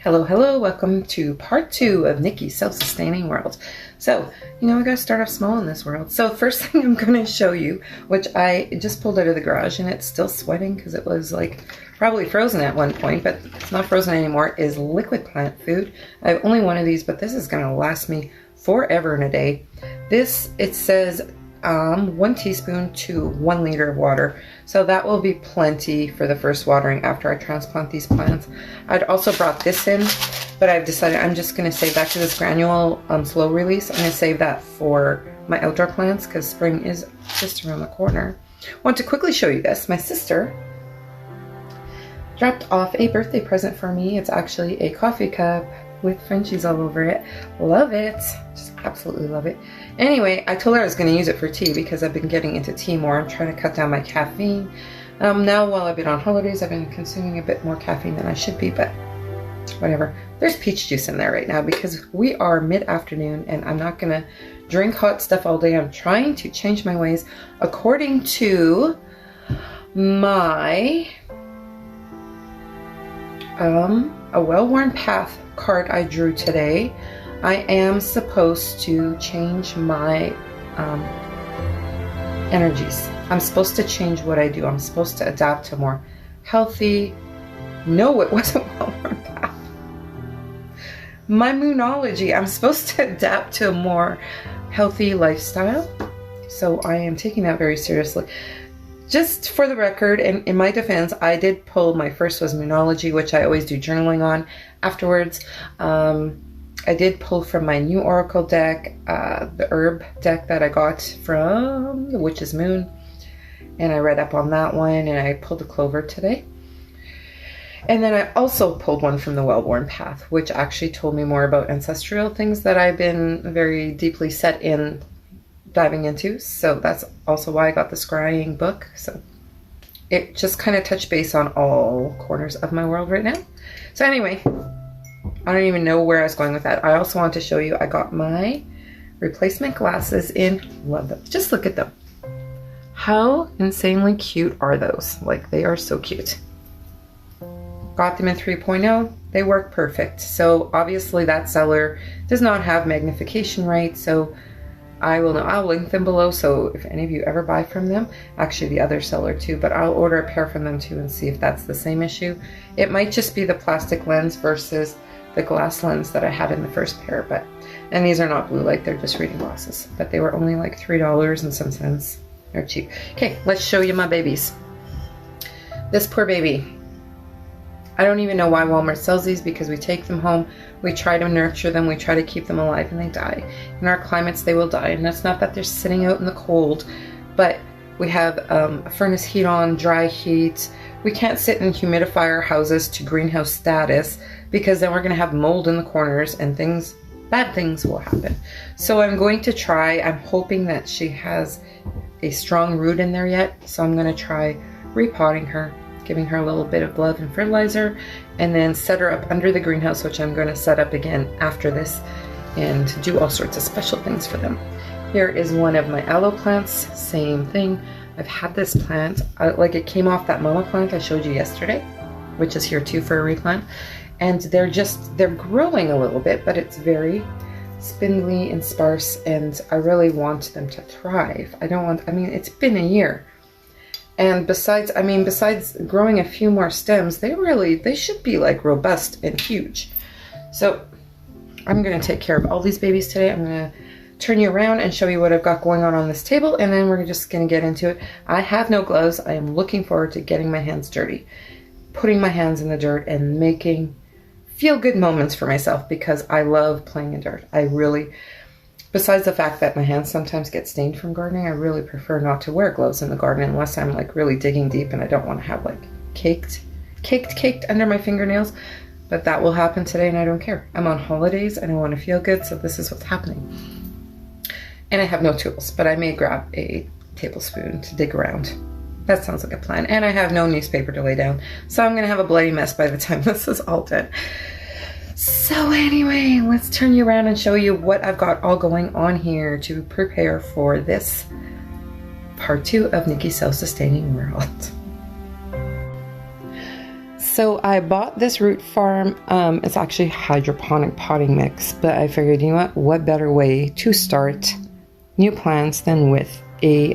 Hello, hello, welcome to part 2 of Niki's self-sustaining world. So, we gotta start off small in this world. So first thing I'm gonna show you, which I just pulled out of the garage and it's still sweating because it was like probably frozen at one point, but it's not frozen anymore, is liquid plant food. I have only one of these, but this is gonna last me forever and a day. This, it says 1 teaspoon to 1 liter of water. So that will be plenty for the first watering after I transplant these plants. I'd also brought this in, but I've decided I'm just going to save back to this granule slow release. I'm going to save that for my outdoor plants because spring is just around the corner. I want to quickly show you this. My sister dropped off a birthday present for me. It's actually a coffee cup with Frenchies all over it. Love it. Just absolutely love it. Anyway, I told her I was going to use it for tea because I've been getting into tea more. I'm trying to cut down my caffeine. Now while I've been on holidays, I've been consuming a bit more caffeine than I should be, but whatever. There's peach juice in there right now because we are mid-afternoon and I'm not going to drink hot stuff all day. I'm trying to change my ways according to my a well-worn path card I drew today. I am supposed to change my energies. I'm supposed to change what I do. I'm supposed to adapt to more healthy. No, it wasn't well-worn path. My moonology. I'm supposed to adapt to a more healthy lifestyle. So I am taking that very seriously. Just for the record, and in my defense, I did pull, my first was moonology, which I always do journaling on afterwards. I did pull from my new oracle deck, the herb deck that I got from the Witch's Moon, and I read up on that one, and I pulled a clover today. And then I also pulled one from the Well-Worn Path, which actually told me more about ancestral things that I've been very deeply set in diving into. So that's also why I got the scrying book. So it just kind of touched base on all corners of my world right now. So anyway, I don't even know where I was going with that. I also want to show you, I got my replacement glasses in. Love them. Just look at them. How insanely cute are those? Like, they are so cute. Got them in 3.0. They work perfect. So obviously that seller does not have magnification right. So I'll link them below. So if any of you ever buy from them, actually the other seller too, but I'll order a pair from them too and see if that's the same issue. It might just be the plastic lens versus the glass lens that I had in the first pair, and these are not blue light, they're just reading glasses, but they were only like $3 and some cents. They're cheap. Okay, let's show you my babies. This poor baby. I don't even know why Walmart sells these because we take them home, we try to nurture them, we try to keep them alive, and they die. In our climates, they will die, and that's not that they're sitting out in the cold, but we have a furnace heat on, dry heat. We can't sit in humidifier houses to greenhouse status because then we're going to have mold in the corners and bad things will happen. So I'm going to try, I'm hoping that she has a strong root in there yet. So I'm going to try repotting her, giving her a little bit of love and fertilizer, and then set her up under the greenhouse, which I'm going to set up again after this and do all sorts of special things for them. Here is one of my aloe plants, same thing. I've had this plant, like it came off that mama plant I showed you yesterday, which is here too for a replant. And they're growing a little bit, but it's very spindly and sparse, and I really want them to thrive. It's been a year. And besides growing a few more stems, they should be like robust and huge. So I'm gonna take care of all these babies today. I'm gonna turn you around and show you what I've got going on this table, and then we're just gonna get into it. I have no gloves. I am looking forward to getting my hands dirty, putting my hands in the dirt and making feel-good moments for myself because I love playing in dirt. I really, besides the fact that my hands sometimes get stained from gardening, I really prefer not to wear gloves in the garden unless I'm like really digging deep and I don't want to have like caked under my fingernails. But that will happen today and I don't care. I'm on holidays and I want to feel good, so this is what's happening. And I have no tools, but I may grab a tablespoon to dig around. That sounds like a plan. And I have no newspaper to lay down, so I'm gonna have a bloody mess by the time this is all done. So anyway, let's turn you around and show you what I've got all going on here to prepare for this part 2 of Niki's self-sustaining world. So I bought this root farm. It's actually hydroponic potting mix, but I figured, you know what better way to start new plants than with a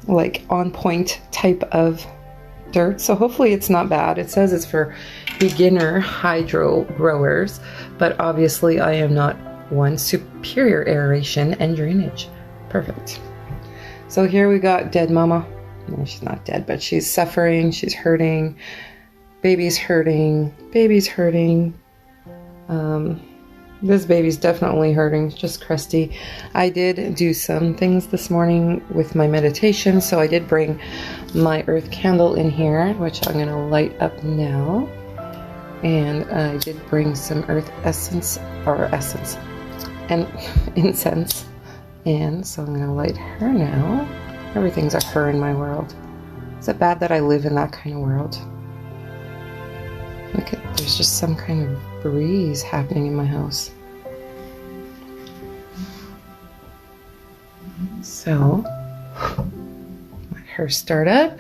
like on point type of dirt. So hopefully it's not bad. It says it's for beginner hydro growers, but obviously I am not one. Superior aeration and drainage. Perfect. So here we got dead mama. No, she's not dead, but she's suffering, she's hurting, baby's hurting, baby's hurting. This baby's definitely hurting, just crusty. I did do some things this morning with my meditation, so I did bring my earth candle in here, which I'm gonna light up now. And I did bring some earth essence and incense. And so I'm gonna light her now. Everything's a her in my world. Is it bad that I live in that kind of world? Look at, there's just some kind of breeze happening in my house. So, let her start up.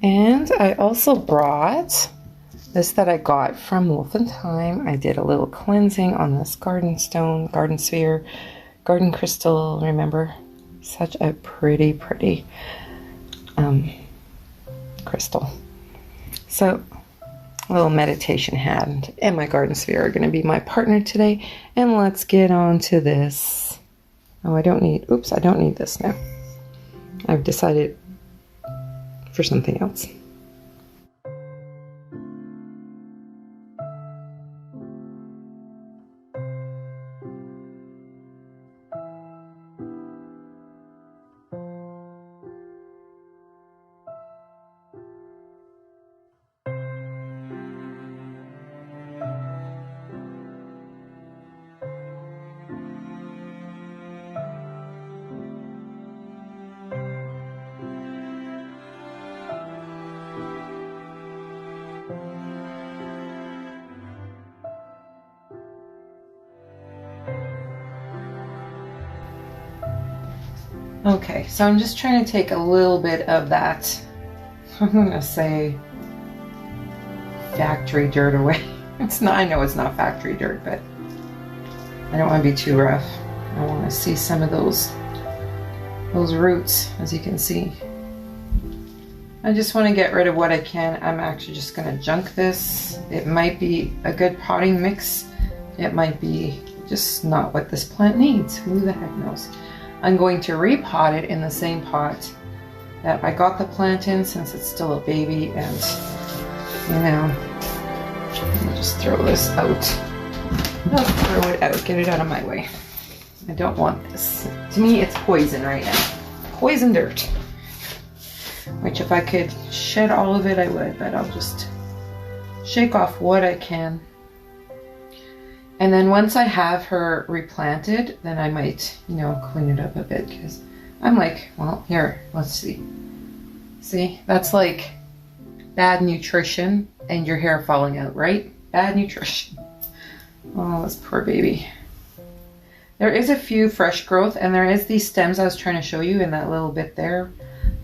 And I also brought this that I got from Wolf and Thyme. I did a little cleansing on this garden stone, garden sphere, garden crystal, remember? Such a pretty crystal. So a little meditation hand and my garden sphere are going to be my partner today. And let's get on to this. Oh, I don't need this now. I've decided for something else. Okay, so I'm just trying to take a little bit of that, I'm gonna say factory dirt away. It's not, I know it's not factory dirt, but I don't want to be too rough. I want to see some of those roots, as you can see. I just want to get rid of what I can. I'm actually just going to junk this. It might be a good potting mix. It might be just not what this plant needs. Who the heck knows? I'm going to repot it in the same pot that I got the plant in, since it's still a baby, and you know, I'll just throw this out. I'll throw it out, get it out of my way. I don't want this. To me, it's poison right now. Poison dirt. Which if I could shed all of it, I would, but I'll just shake off what I can. And then once I have her replanted, then I might, you know, clean it up a bit, because I'm like, well, here, let's see. See, that's like bad nutrition and your hair falling out, right? Bad nutrition. Oh, this poor baby. There is a few fresh growth, and there is these stems I was trying to show you in that little bit there.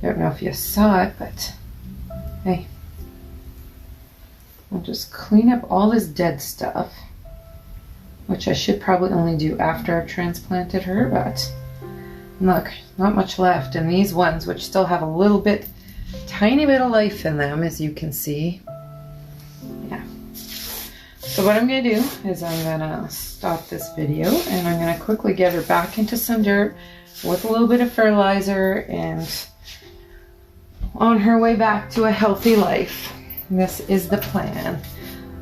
I don't know if you saw it, but hey. I'll just clean up all this dead stuff, which I should probably only do after I've transplanted her, but look, not much left. And these ones, which still have a little bit, tiny bit of life in them, as you can see. Yeah. So what I'm gonna do is I'm gonna stop this video, and I'm gonna quickly get her back into some dirt with a little bit of fertilizer, and on her way back to a healthy life. This is the plan.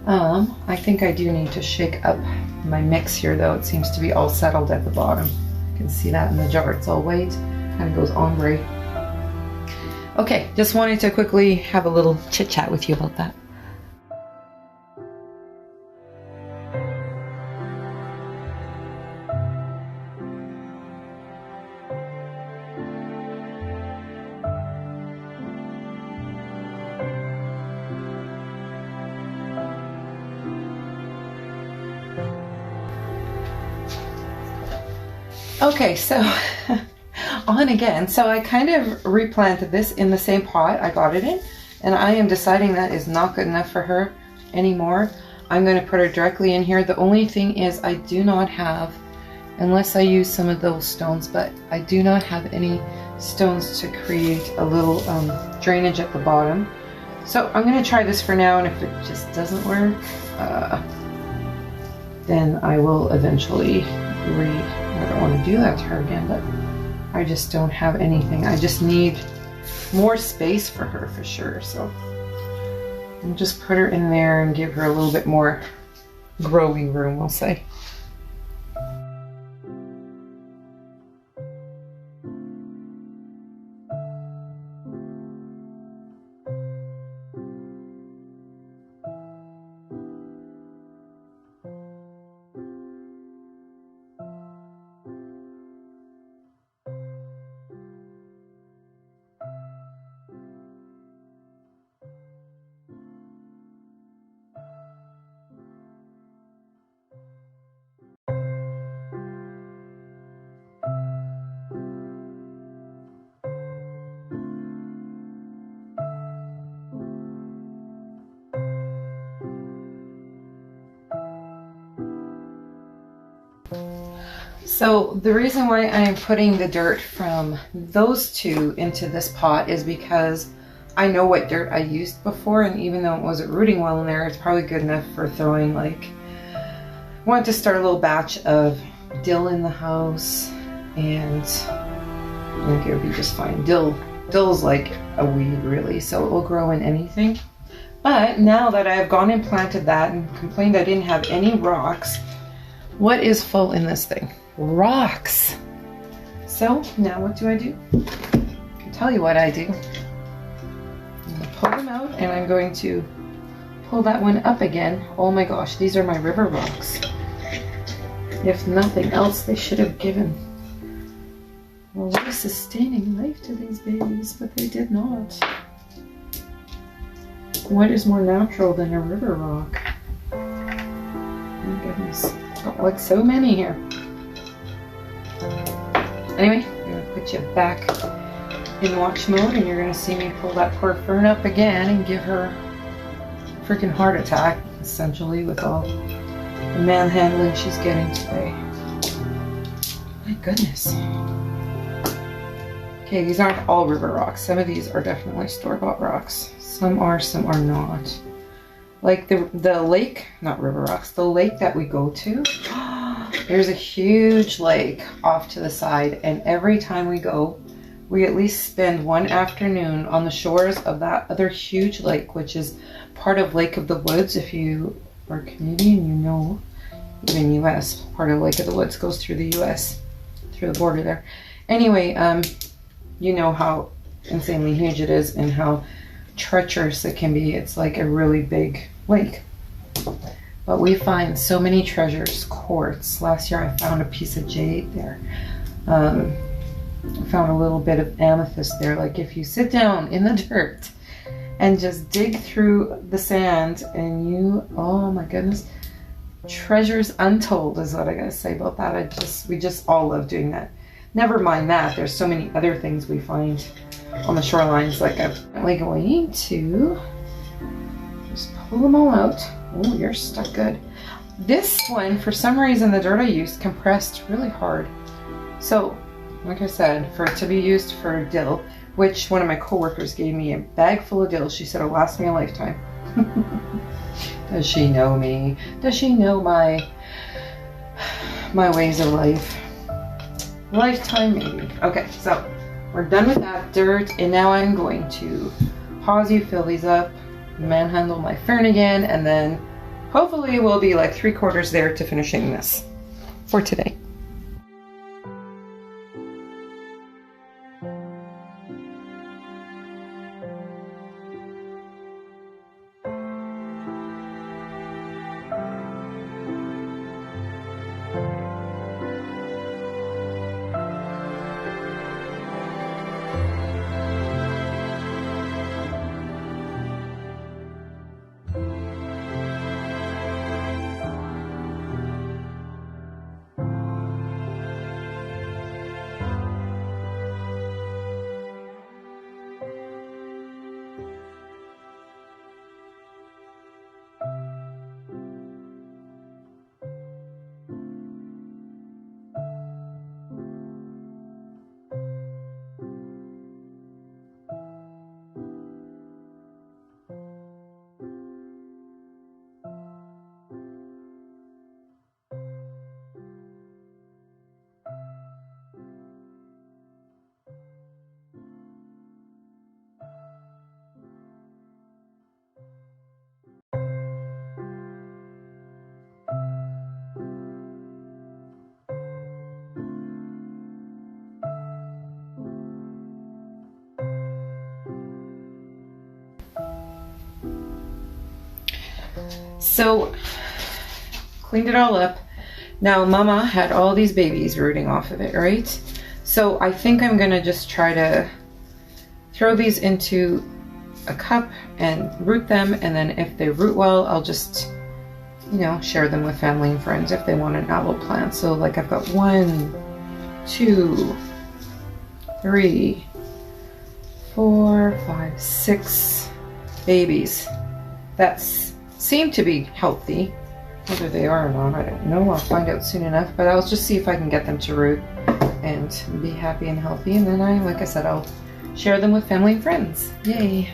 I think I do need to shake up my mix here, though. It seems to be all settled at the bottom. You can see that in the jar. It's all white. Kind of goes ombre. Okay, just wanted to quickly have a little chit chat with you about that. Okay, so on again. So I kind of replanted this in the same pot I got it in, And I am deciding that is not good enough for her anymore. I'm going to put her directly in here. The only thing is I do not have, unless I use some of those stones, but I do not have any stones to create a little drainage at the bottom. So I'm going to try this for now, and if it just doesn't work, then I will eventually I don't want to do that to her again, but I just don't have anything. I just need more space for her for sure. So I'll just put her in there and give her a little bit more growing room, we'll say. So the reason why I am putting the dirt from those two into this pot is because I know what dirt I used before, and even though it wasn't rooting well in there, it's probably good enough for throwing, like, I want to start a little batch of dill in the house, and I think it would be just fine. Dill's like a weed really, so it will grow in anything. But now that I have gone and planted that and complained I didn't have any rocks, what is full in this thing? Rocks. So now what do? I can tell you what I do. I'm going to pull them out, and I'm going to pull that one up again. Oh my gosh, these are my river rocks. If nothing else, they should have given a lot of sustaining life to these babies, but they did not. What is more natural than a river rock? My goodness, got like so many here. Anyway, I'm going to put you back in watch mode, and you're going to see me pull that poor fern up again and give her a freaking heart attack, essentially, with all the manhandling she's getting today. My goodness. Okay, these aren't all river rocks. Some of these are definitely store-bought rocks. Some are not. Like the lake, not river rocks, the lake that we go to, there's a huge lake off to the side, and every time we go, we at least spend one afternoon on the shores of that other huge lake, which is part of Lake of the Woods. If you are Canadian, you know, even US, part of Lake of the Woods goes through the US, through the border there. Anyway, you know how insanely huge it is and how treacherous it can be. It's like a really big lake. But we find so many treasures, quartz. Last year I found a piece of jade there. I found a little bit of amethyst there. Like if you sit down in the dirt and just dig through the sand and you, oh my goodness, treasures untold is what I gotta say about that. We just all love doing that. Never mind that, there's so many other things we find on the shorelines. Like I'm really going to just pull them all out. Oh, you're stuck good. This one, for some reason, the dirt I used compressed really hard. So, like I said, for it to be used for dill, which one of my coworkers gave me a bag full of dill. She said it'll last me a lifetime. Does she know me? Does she know my ways of life? Lifetime, maybe. Okay, so we're done with that dirt, and now I'm going to pause you, fill these up, manhandle my fern again, and then hopefully we'll be like 3/4 there to finishing this for today. So, cleaned it all up. Now, Mama had all these babies rooting off of it, right? So I think I'm gonna just try to throw these into a cup and root them, and then if they root well, I'll just, you know, share them with family and friends if they want an aloe plant. So like I've got 1, 2, 3, 4, 5, 6 babies that seem to be healthy. Whether they are or not, I don't know. I'll find out soon enough, but I'll just see if I can get them to root and be happy and healthy. And then like I said, I'll share them with family and friends. Yay.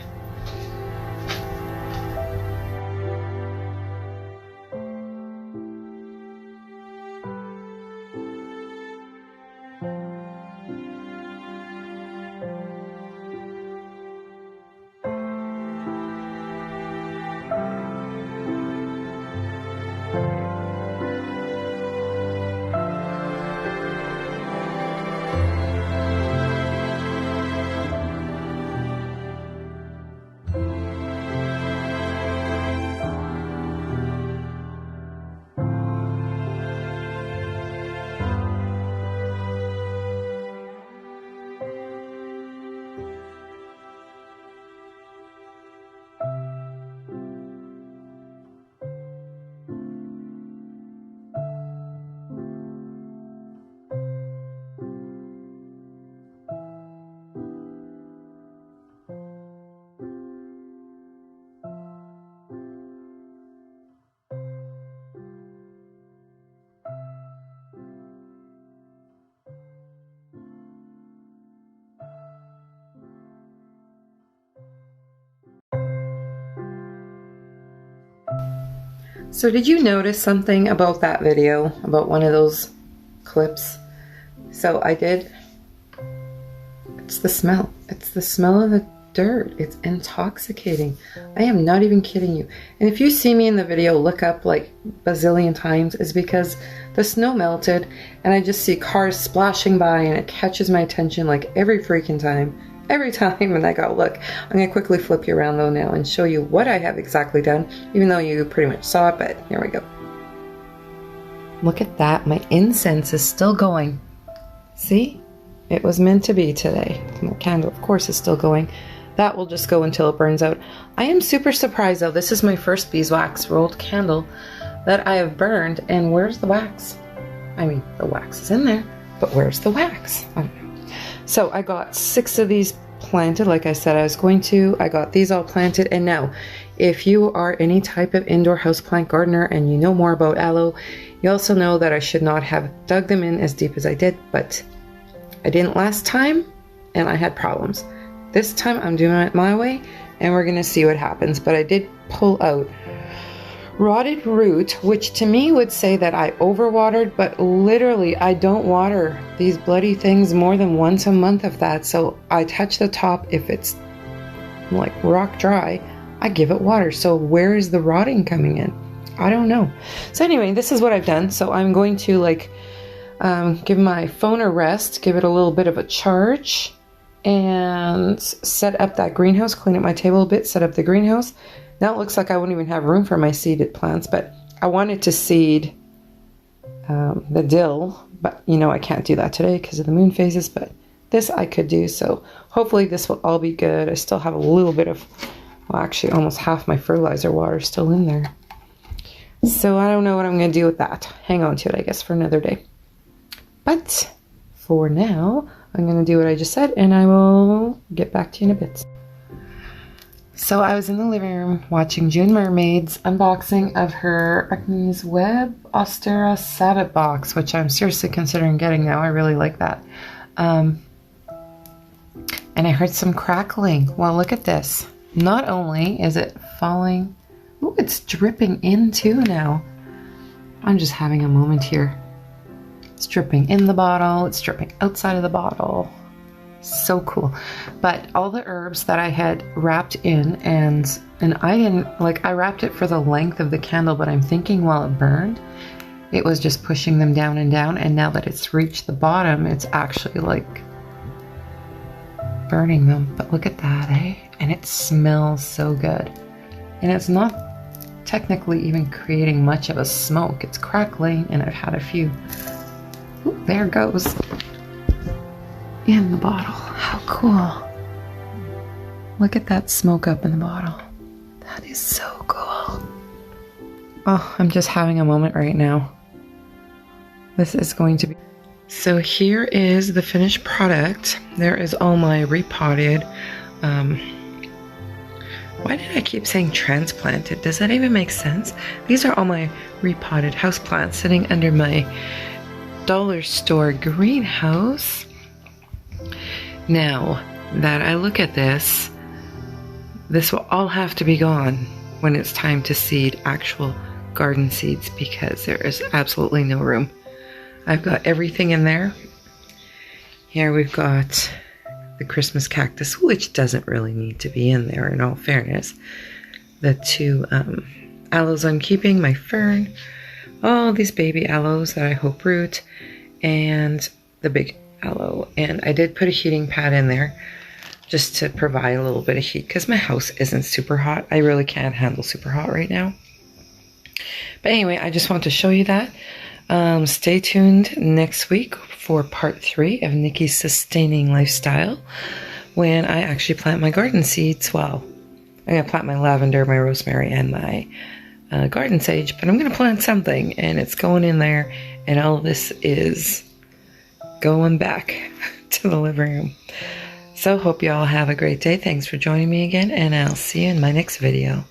So did you notice something about that video, about one of those clips? So I did, it's the smell. It's the smell of the dirt. It's intoxicating. I am not even kidding you. And if you see me in the video look up like bazillion times, it's because the snow melted and I just see cars splashing by and it catches my attention like every freaking time. Every time, and I go, look, I'm going to quickly flip you around though now and show you what I have exactly done, even though you pretty much saw it, but here we go. Look at that, my incense is still going. See? It was meant to be today. My candle, of course, is still going. That will just go until it burns out. I am super surprised though, this is my first beeswax rolled candle that I have burned, and where's the wax? I mean, the wax is in there, but where's the wax? I don't know. So I got 6 of these planted, like I said I was going to. I got these all planted, and now if you are any type of indoor houseplant gardener and you know more about aloe, you also know that I should not have dug them in as deep as I did, but I didn't last time and I had problems. This time I'm doing it my way and we're gonna see what happens. But I did pull out rotted root, which to me would say that I overwatered, but literally I don't water these bloody things more than once a month of that. So I touch the top. If it's like rock dry, I give it water. So where is the rotting coming in? I don't know. So anyway, this is what I've done. So I'm going to like give my phone a rest, give it a little bit of a charge, and set up that greenhouse, clean up my table a bit, set up the greenhouse. Now it looks like I won't even have room for my seeded plants, but I wanted to seed the dill, but you know I can't do that today because of the moon phases, but this I could do, so hopefully this will all be good. I still have a little bit of, well actually almost half my fertilizer water still in there. So I don't know what I'm going to do with that. Hang on to it I guess for another day. But for now, I'm going to do what I just said and I will get back to you in a bit. So I was in the living room watching June Mermaid's unboxing of her Arachne's Web Austera Sabbat box, which I'm seriously considering getting now. I really like that. And I heard some crackling. Well, look at this. Not only is it falling, ooh, it's dripping in too now. I'm just having a moment here. It's dripping in the bottle. It's dripping outside of the bottle. So cool. But all the herbs that I had wrapped in, and I didn't, like I wrapped it for the length of the candle, but I'm thinking while it burned, it was just pushing them down and down, and now that it's reached the bottom, it's actually like burning them. But look at that, eh? And it smells so good. And it's not technically even creating much of a smoke. It's crackling, and I've had a few. Ooh, there it goes. In the bottle. How cool. Look at that smoke up in the bottle. That is so cool. Oh, I'm just having a moment right now. This is going to be... So here is the finished product. There is all my repotted... why did I keep saying transplanted? Does that even make sense? These are all my repotted houseplants sitting under my dollar store greenhouse. Now that I look at this will all have to be gone when it's time to seed actual garden seeds, because there is absolutely no room. I've got everything in there. Here we've got the Christmas cactus, which doesn't really need to be in there in all fairness. The two aloes I'm keeping, my fern, all these baby aloes that I hope root, and the big aloe. And I did put a heating pad in there just to provide a little bit of heat, because my house isn't super hot. I really can't handle super hot right now. But anyway, I just want to show you that. Stay tuned next week for part 3 of Niki's sustaining lifestyle, when I actually plant my garden seeds. Well, I'm going to plant my lavender, my rosemary, and my garden sage, but I'm going to plant something, and it's going in there, and all of this is going back to the living room. So hope you all have a great day. Thanks for joining me again, and I'll see you in my next video.